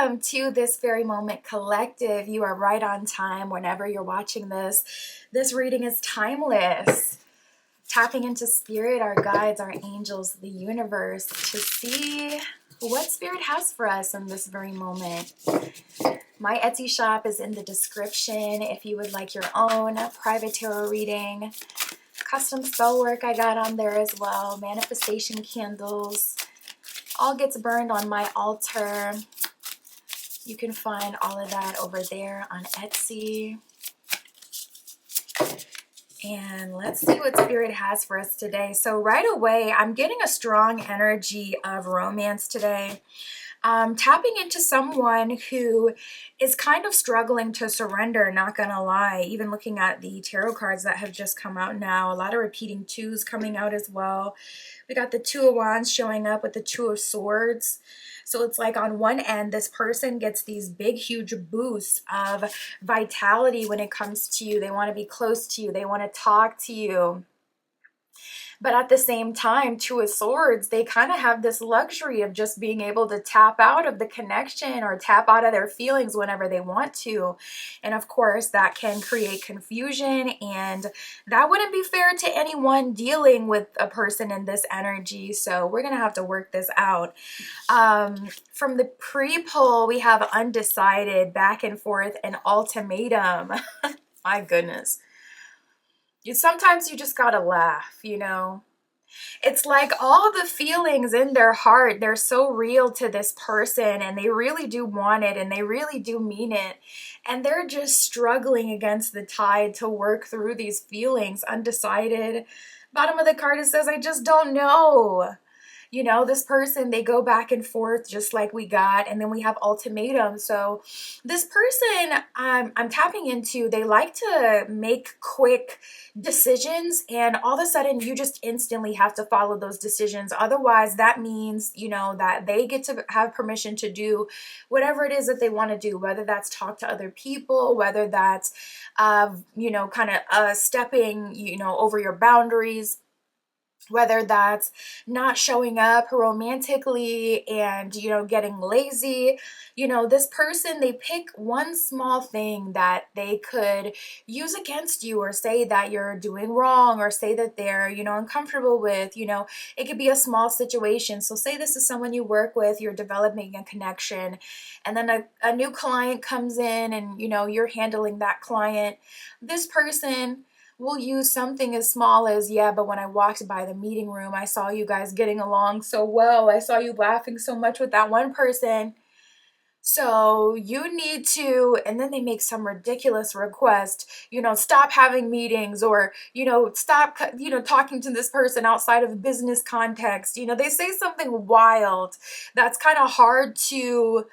welcome to this very moment collective. You are right on time whenever you're watching this. This reading is timeless. Tapping into spirit, our guides, our angels, the universe to see what spirit has for us in this very moment. My Etsy shop is in the description if you would like your own private tarot reading. Custom spell work I got on there as well. Manifestation candles. All gets burned on my altar. You can find all of that over there on Etsy. And let's see what spirit has for us today. So right away, I'm getting a strong energy of romance today. Tapping into someone who is kind of struggling to surrender, not gonna lie. Even looking at the tarot cards that have just come out now, a lot of repeating twos coming out as well. We got the Two of Wands showing up with the Two of Swords. So it's like on one end, this person gets these big, huge boosts of vitality when it comes to you. They want to be close to you. They want to talk to you. But at the same time, Two of Swords, they kind of have this luxury of just being able to tap out of the connection or tap out of their feelings whenever they want to. And of course, that can create confusion, and that wouldn't be fair to anyone dealing with a person in this energy. So we're going to have to work this out. From the pre-poll, we have undecided, back and forth, and ultimatum. My goodness. Sometimes you just gotta laugh, you know? It's like all the feelings in their heart, they're so real to this person, and they really do want it, and they really do mean it. And they're just struggling against the tide to work through these feelings, undecided. Bottom of the card, it says, I just don't know. You know, this person, they go back and forth just like we got, and then we have ultimatum. So this person I'm tapping into, they like to make quick decisions, and all of a sudden you just instantly have to follow those decisions. Otherwise, that means, you know, that they get to have permission to do whatever it is that they want to do, whether that's talk to other people, whether that's, you know, kind of stepping, you know, over your boundaries, whether that's not showing up romantically and, you know, getting lazy. You know, this person, they pick one small thing that they could use against you, or say that you're doing wrong, or say that they're, you know, uncomfortable with. You know, it could be a small situation. So say this is someone you work with, you're developing a connection, and then a new client comes in, and, you know, you're handling that client. This person we'll use something as small as, yeah, but when I walked by the meeting room, I saw you guys getting along so well. I saw you laughing so much with that one person. So you need to, and then they make some ridiculous request, you know, stop having meetings, or, you know, stop, you know, talking to this person outside of business context. You know, they say something wild that's kind of hard to,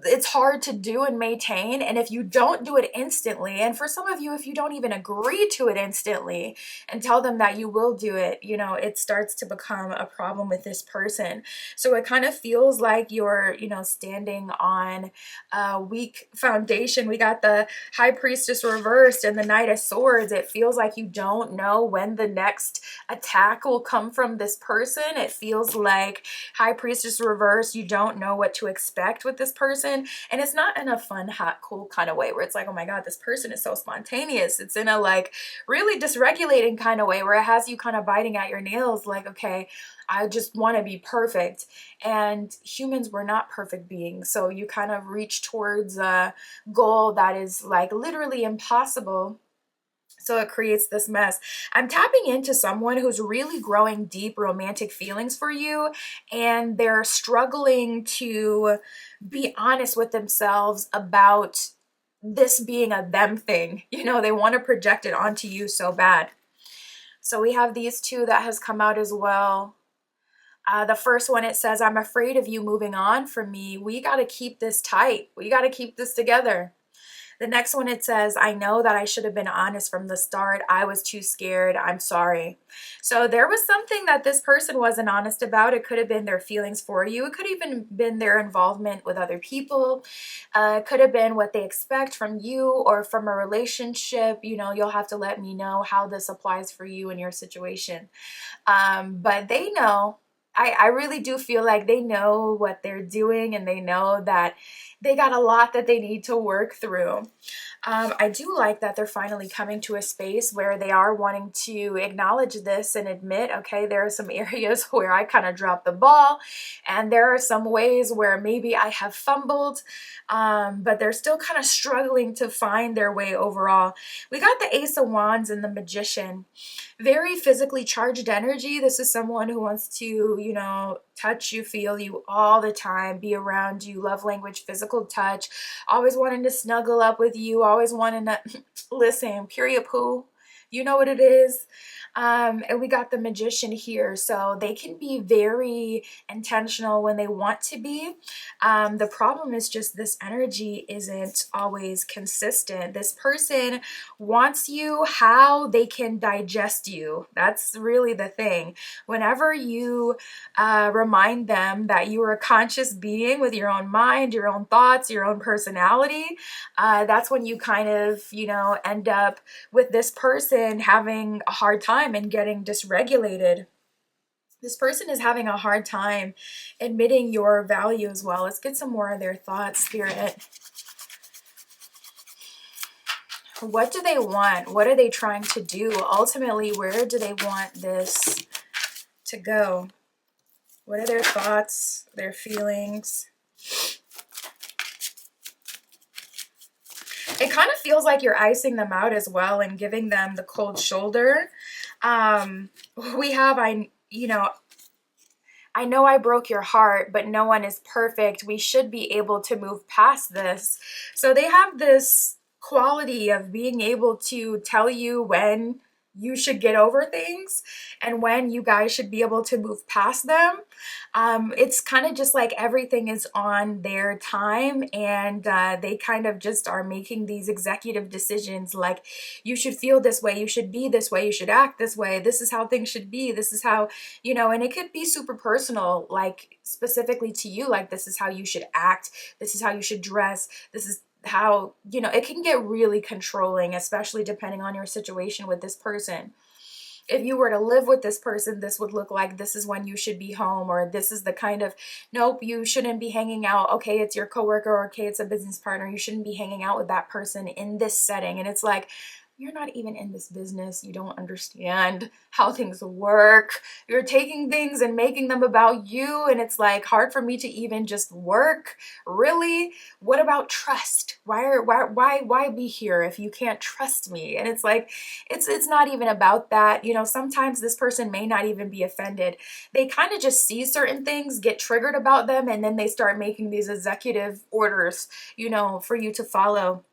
it's hard to do and maintain. And if you don't do it instantly, and for some of you, if you don't even agree to it instantly and tell them that you will do it, you know, it starts to become a problem with this person. So it kind of feels like you're, you know, standing on a weak foundation. We got the High Priestess reversed and the Knight of Swords. It feels like you don't know when the next attack will come from this person. It feels like High Priestess reversed, you don't know what to expect with this person. And it's not in a fun, hot, cool kind of way where it's like, oh my God, this person is so spontaneous. It's in a like really dysregulating kind of way where it has you kind of biting at your nails, like, okay, I just want to be perfect. And humans were not perfect beings. So you kind of reach towards a goal that is like literally impossible. So it creates this mess. I'm tapping into someone who's really growing deep romantic feelings for you, and they're struggling to be honest with themselves about this being a them thing. You know, they want to project it onto you so bad. So we have these two that has come out as well. The first one, it says, I'm afraid of you moving on from me. We got to keep this tight. We got to keep this together. The next one, it says, I know that I should have been honest from the start. I was too scared. I'm sorry. So there was something that this person wasn't honest about. It could have been their feelings for you. It could have even been their involvement with other people. It could have been what they expect from you or from a relationship. You know, you'll have to let me know how this applies for you and your situation. But they know. I really do feel like they know what they're doing, and they know that they got a lot that they need to work through. I do like that they're finally coming to a space where they are wanting to acknowledge this and admit, okay, there are some areas where I kind of dropped the ball, and there are some ways where maybe I have fumbled, but they're still kind of struggling to find their way overall. We got the Ace of Wands and the Magician. Very physically charged energy. This is someone who wants to, touch you, feel you all the time, be around you, love language, physical touch, always wanting to snuggle up with you, always wanting to listen, period poo. You know what it is. And we got the Magician here. So they can be very intentional when they want to be. The problem is just this energy isn't always consistent. This person wants you how they can digest you. That's really the thing. Whenever you remind them that you are a conscious being with your own mind, your own thoughts, your own personality, that's when you kind of, end up with this person having a hard time and getting dysregulated. This person is having a hard time admitting your value as well. Let's get some more of their thoughts, Spirit. What do they want? What are they trying to do? Ultimately, where do they want this to go? What are their thoughts, their feelings? It kind of feels like you're icing them out as well and giving them the cold shoulder. We have, I know I broke your heart, but no one is perfect. We should be able to move past this. So they have this quality of being able to tell you when you should get over things and when you guys should be able to move past them. It's kind of just like everything is on their time, and they kind of just are making these executive decisions like, you should feel this way, you should be this way, you should act this way, this is how things should be, this is how, and it could be super personal, like specifically to you, like this is how you should act, this is how you should dress, this is how, it can get really controlling, especially depending on your situation with this person. If you were to live with this person, this would look like, this is when you should be home, or this is the kind of, nope, you shouldn't be hanging out. Okay, it's your coworker, or okay, it's a business partner. You shouldn't be hanging out with that person in this setting. And it's like, you're not even in this business. You don't understand how things work. You're taking things and making them about you. And it's like hard for me to even just work. Really? What about trust? Why be here if you can't trust me? And it's like, it's not even about that. Sometimes this person may not even be offended. They kind of just see certain things, get triggered about them, and then they start making these executive orders, for you to follow.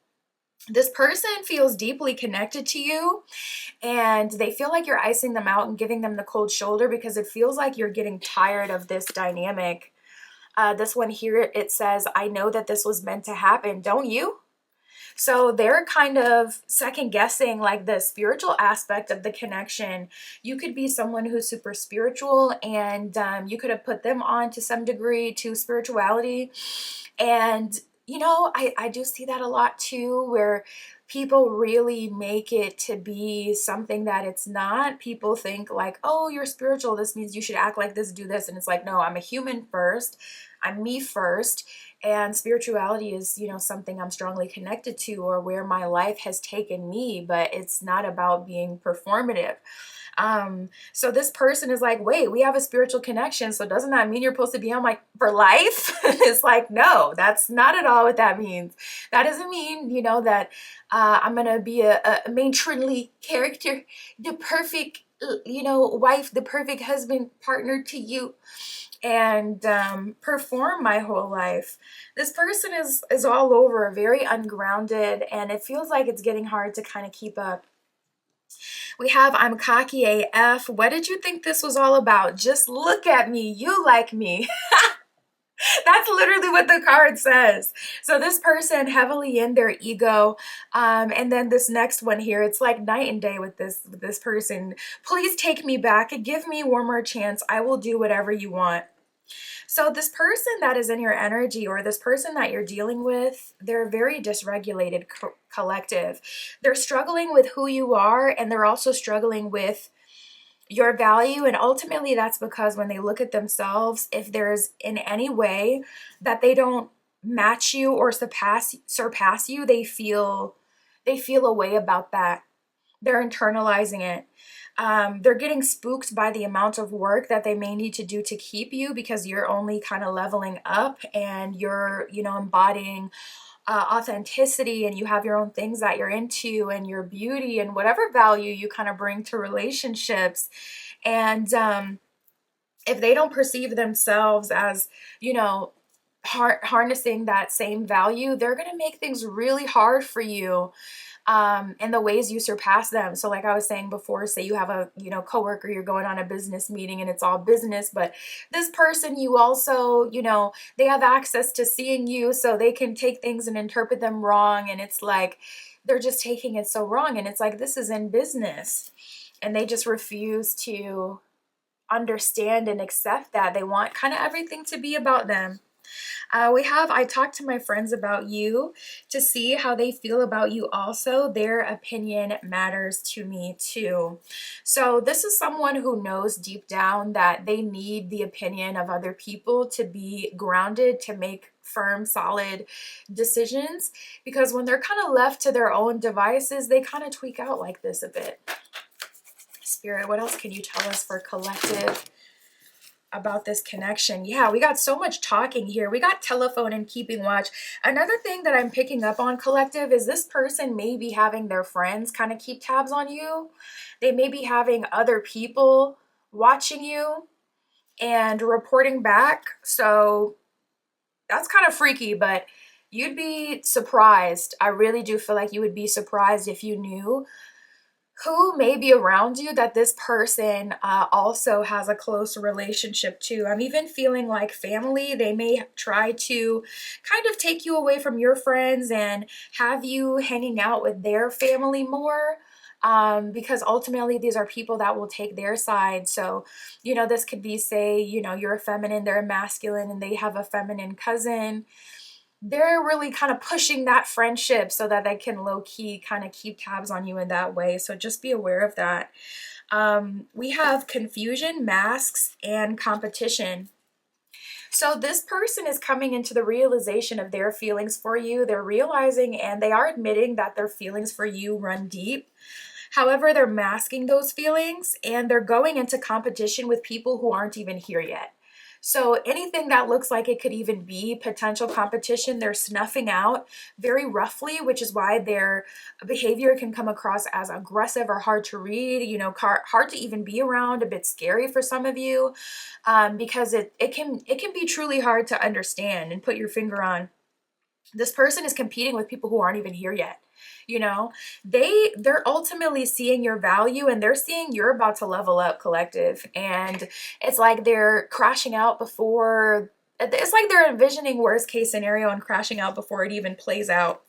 This person feels deeply connected to you, and they feel like you're icing them out and giving them the cold shoulder because it feels like you're getting tired of this dynamic. This one here, it says, I know that this was meant to happen, don't you? So they're kind of second guessing like the spiritual aspect of the connection. You could be someone who's super spiritual, and you could have put them on to some degree to spirituality. And I do see that a lot too, where people really make it to be something that it's not. People think like, oh, you're spiritual, this means you should act like this, do this. And it's like, no, I'm a human first. I'm me first. And spirituality is, something I'm strongly connected to, or where my life has taken me, but it's not about being performative. So this person is like, wait, we have a spiritual connection, so doesn't that mean you're supposed to be on my for life? It's like, no, that's not at all what that means. That doesn't mean, that I'm gonna be a matronly character, the perfect, wife, the perfect husband, partner to you, and perform my whole life. This person is all over, very ungrounded, and it feels like it's getting hard to kind of keep up. We have, I'm cocky AF. What did you think this was all about? Just look at me. You like me. That's literally what the card says. So this person heavily in their ego. And then this next one here, it's like night and day with this person. Please take me back. Give me one more chance. I will do whatever you want. So this person that is in your energy, or this person that you're dealing with, they're very dysregulated collective. They're struggling with who you are, and they're also struggling with your value. And ultimately that's because when they look at themselves, if there's in any way that they don't match you or surpass you, they feel a way about that. They're internalizing it. They're getting spooked by the amount of work that they may need to do to keep you, because you're only kind of leveling up and you're, embodying authenticity, and you have your own things that you're into, and your beauty and whatever value you kind of bring to relationships. And if they don't perceive themselves as, you know, harnessing that same value, they're going to make things really hard for you in the ways you surpass them. So like I was saying before, say you have a, coworker, you're going on a business meeting and it's all business, but this person, you also, they have access to seeing you, so they can take things and interpret them wrong. And it's like, they're just taking it so wrong. And it's like, this is in business. And they just refuse to understand and accept that. They want kind of everything to be about them. I talked to my friends about you to see how they feel about you also. Their opinion matters to me too. So this is someone who knows deep down that they need the opinion of other people to be grounded, to make firm, solid decisions, because when they're kind of left to their own devices, they kind of tweak out like this a bit. Spirit, what else can you tell us for collective about this connection? Yeah, we got so much talking here. We got telephone and keeping watch. Another thing that I'm picking up on, collective, is this person may be having their friends kind of keep tabs on you. They may be having other people watching you and reporting back. So that's kind of freaky, but you'd be surprised. I really do feel like you would be surprised if you knew who may be around you that this person also has a close relationship to. I'm even feeling like family. They may try to kind of take you away from your friends and have you hanging out with their family more. Because ultimately these are people that will take their side. So, this could be, say, you're a feminine, they're a masculine, and they have a feminine cousin. They're really kind of pushing that friendship so that they can low-key kind of keep tabs on you in that way. So just be aware of that. We have confusion, masks, and competition. So this person is coming into the realization of their feelings for you. They're realizing and they are admitting that their feelings for you run deep. However, they're masking those feelings and they're going into competition with people who aren't even here yet. So anything that looks like it could even be potential competition, they're snuffing out very roughly, which is why their behavior can come across as aggressive or hard to read, hard to even be around, a bit scary for some of you, because it can be truly hard to understand and put your finger on. This person is competing with people who aren't even here yet. They're ultimately seeing your value and they're seeing you're about to level up, collective. And it's like they're crashing out before, it's like they're envisioning worst case scenario and crashing out before it even plays out.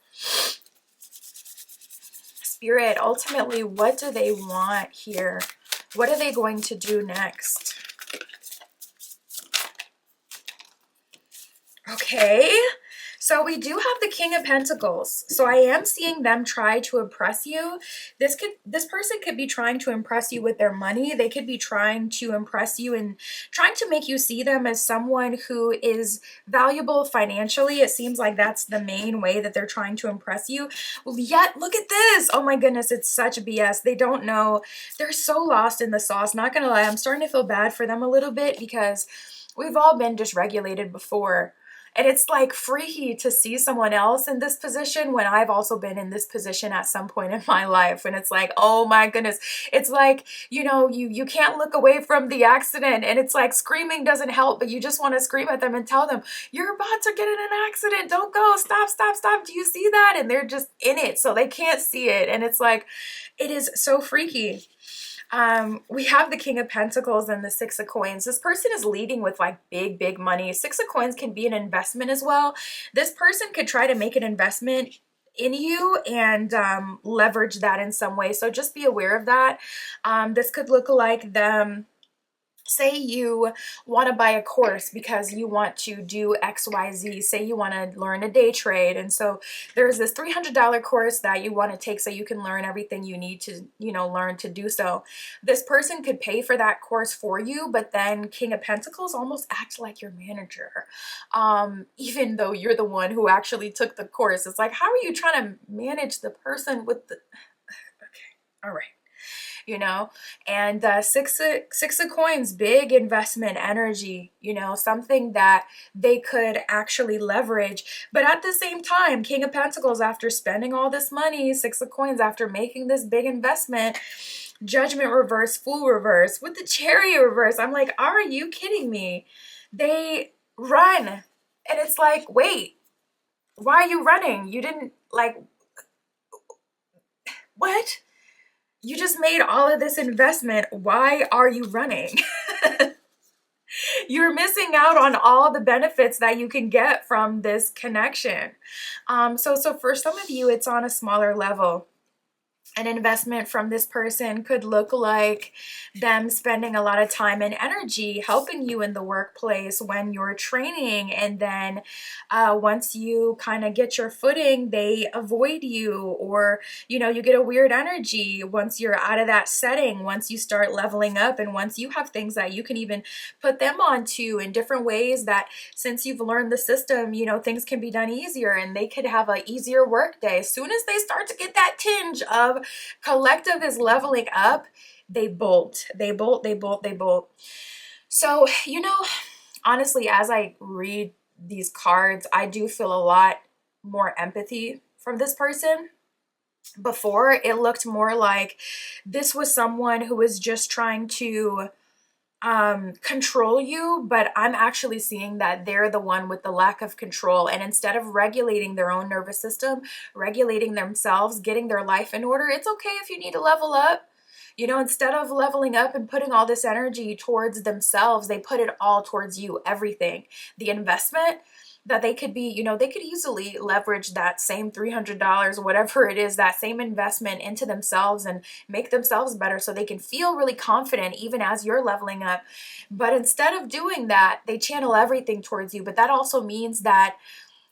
Spirit, ultimately, what do they want here? What are they going to do next? Okay. So we do have the King of Pentacles. So I am seeing them try to impress you. This person could be trying to impress you with their money. They could be trying to impress you and trying to make you see them as someone who is valuable financially. It seems like that's the main way that they're trying to impress you. Yet, look at this. Oh my goodness, it's such BS. They don't know. They're so lost in the sauce. Not gonna lie, I'm starting to feel bad for them a little bit because we've all been dysregulated before. And it's like freaky to see someone else in this position when I've also been in this position at some point in my life. And it's like, oh my goodness. It's like, you can't look away from the accident. And it's like screaming doesn't help, but you just want to scream at them and tell them, you're about to get in an accident. Don't go. Stop, stop, stop. Do you see that? And they're just in it. So they can't see it. And it's like, it is so freaky. We have the King of Pentacles and the Six of Coins. This person is leading with like big, big money. Six of Coins can be an investment as well. This person could try to make an investment in you and leverage that in some way. So just be aware of that. This could look like them Say you want to buy a course because you want to do XYZ. Say you want to learn a day trade. And so there's this $300 course that you want to take so you can learn everything you need to, learn to do so. This person could pay for that course for you, but then King of Pentacles almost act like your manager. Even though you're the one who actually took the course. It's like, how are you trying to manage the person with the... Okay, all right. And six of coins, big investment energy, something that they could actually leverage. But at the same time, King of Pentacles, after spending all this money, Six of Coins, after making this big investment, Judgment reverse, Fool reverse, with the Chariot reverse, I'm like, are you kidding me? They run, and it's like, wait, why are you running? You didn't, like, what? You just made all of this investment. Why are you running? You're missing out on all the benefits that you can get from this connection. So for some of you, it's on a smaller level. An investment from this person could look like them spending a lot of time and energy helping you in the workplace when you're training, and then once you kind of get your footing, they avoid you, or you get a weird energy once you're out of that setting, once you start leveling up, and once you have things that you can even put them onto in different ways, that since you've learned the system, things can be done easier, and they could have an easier work day. As soon as they start to get that tinge of collective is leveling up, they bolt. So, honestly, as I read these cards, I do feel a lot more empathy from this person. Before, it looked more like this was someone who was just trying to control you, but I'm actually seeing that they're the one with the lack of control, and instead of regulating their own nervous system, regulating themselves, getting their life in order, it's okay if you need to level up. Instead of leveling up and putting all this energy towards themselves, they put it all towards you, everything. The investment that they could be, they could easily leverage that same $300, whatever it is, that same investment into themselves and make themselves better so they can feel really confident even as you're leveling up. But instead of doing that, they channel everything towards you. But that also means that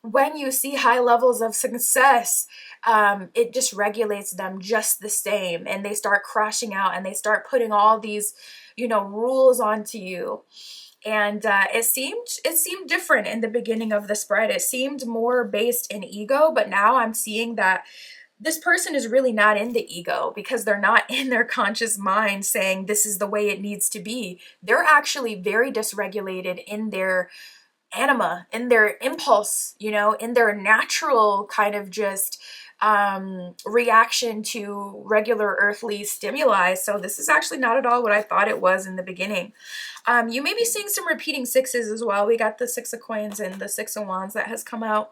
when you see high levels of success, it just regulates them just the same, and they start crashing out, and they start putting all these, rules onto you. And it seemed different in the beginning of the spread. It seemed more based in ego, but now I'm seeing that this person is really not in the ego, because they're not in their conscious mind saying this is the way it needs to be. They're actually very dysregulated in their anima, in their impulse, in their natural kind of just reaction to regular earthly stimuli. So this is actually not at all what I thought it was in the beginning. You may be seeing some repeating sixes as well. We got the Six of Coins and the Six of Wands that has come out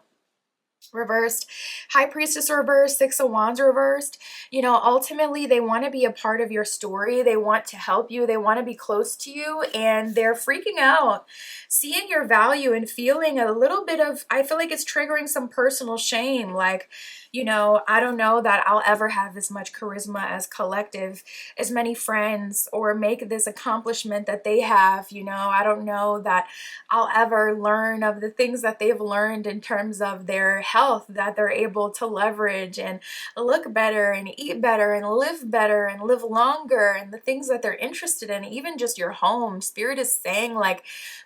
reversed. High Priestess reversed, Six of Wands reversed. Ultimately they want to be a part of your story. They want to help you. They want to be close to you, and they're freaking out, seeing your value and feeling a little bit of, I feel like it's triggering some personal shame. Like, I don't know that I'll ever have as much charisma as Collective, as many friends, or make this accomplishment that they have. I don't know that I'll ever learn of the things that they've learned in terms of their health, that they're able to leverage and look better and eat better and live longer, and the things that they're interested in, even just your home. Spirit is saying, like,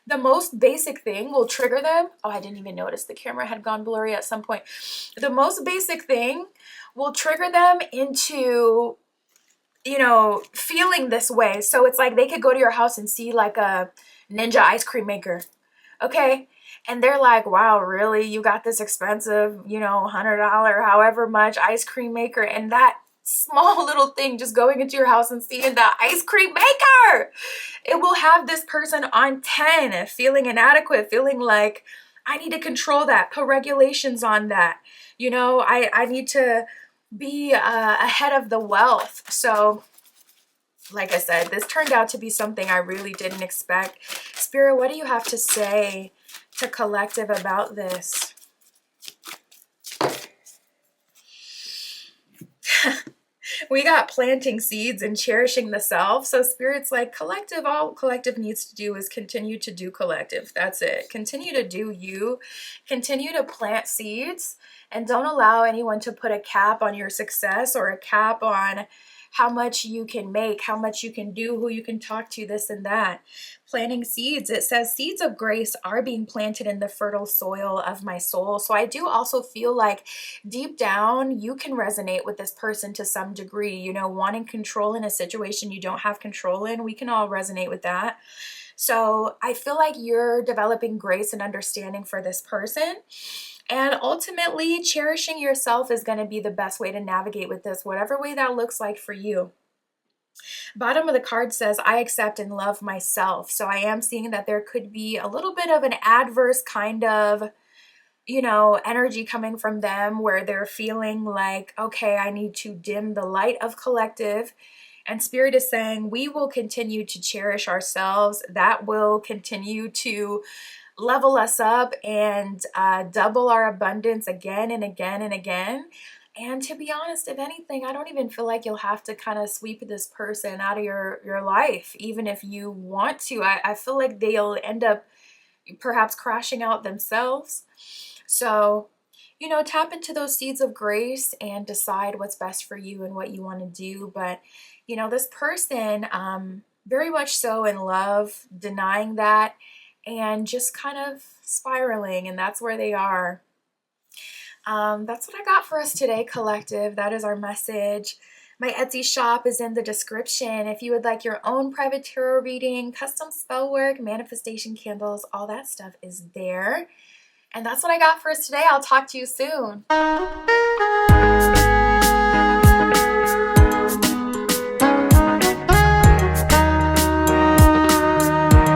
the most basic thing will trigger them. Oh, I didn't even notice the camera had gone blurry at some point. The most basic thing will trigger them into, feeling this way. So it's like they could go to your house and see like a Ninja ice cream maker. Okay. And they're like, wow, really? You got this expensive, $100, however much ice cream maker, and that small little thing, just going into your house and seeing the ice cream maker, it will have this person on 10, feeling inadequate, feeling like, I need to control that, put regulations on that. I need to be ahead of the wealth. So like I said, this turned out to be something I really didn't expect. Spirit, what do you have to say to Collective about this? We got planting seeds and cherishing the self. So Spirit's like collective, all collective needs to do is continue to do collective. That's it. Continue to do you. Continue to plant seeds and don't allow anyone to put a cap on your success or a cap on how much you can make, how much you can do, who you can talk to, this and that. Planting seeds, it says seeds of grace are being planted in the fertile soil of my soul. So I do also feel like deep down you can resonate with this person to some degree, you know, wanting control in a situation you don't have control in. We can all resonate with that. So I feel like you're developing grace and understanding for this person. And ultimately, cherishing yourself is going to be the best way to navigate with this, whatever way that looks like for you. Bottom of the card says, I accept and love myself. So I am seeing that there could be a little bit of an adverse kind of, you know, energy coming from them where they're feeling like, okay, I need to dim the light of collective. And Spirit is saying, we will continue to cherish ourselves. That will continue to level us up and double our abundance again and again and again. And to be honest, if anything, I don't even feel like you'll have to kind of sweep this person out of your life, even if you want to. I feel like they'll end up perhaps crashing out themselves. So, you know, tap into those seeds of grace and decide what's best for you and what you want to do. But, you know, this person, very much so in love, denying that, and just kind of spiraling, and that's where they are. That's what I got for us today, collective. That is our message. My Etsy shop is in the description. If you would like your own private tarot reading, custom spell work, manifestation candles, all that stuff is there. And that's what I got for us today. I'll talk to you soon.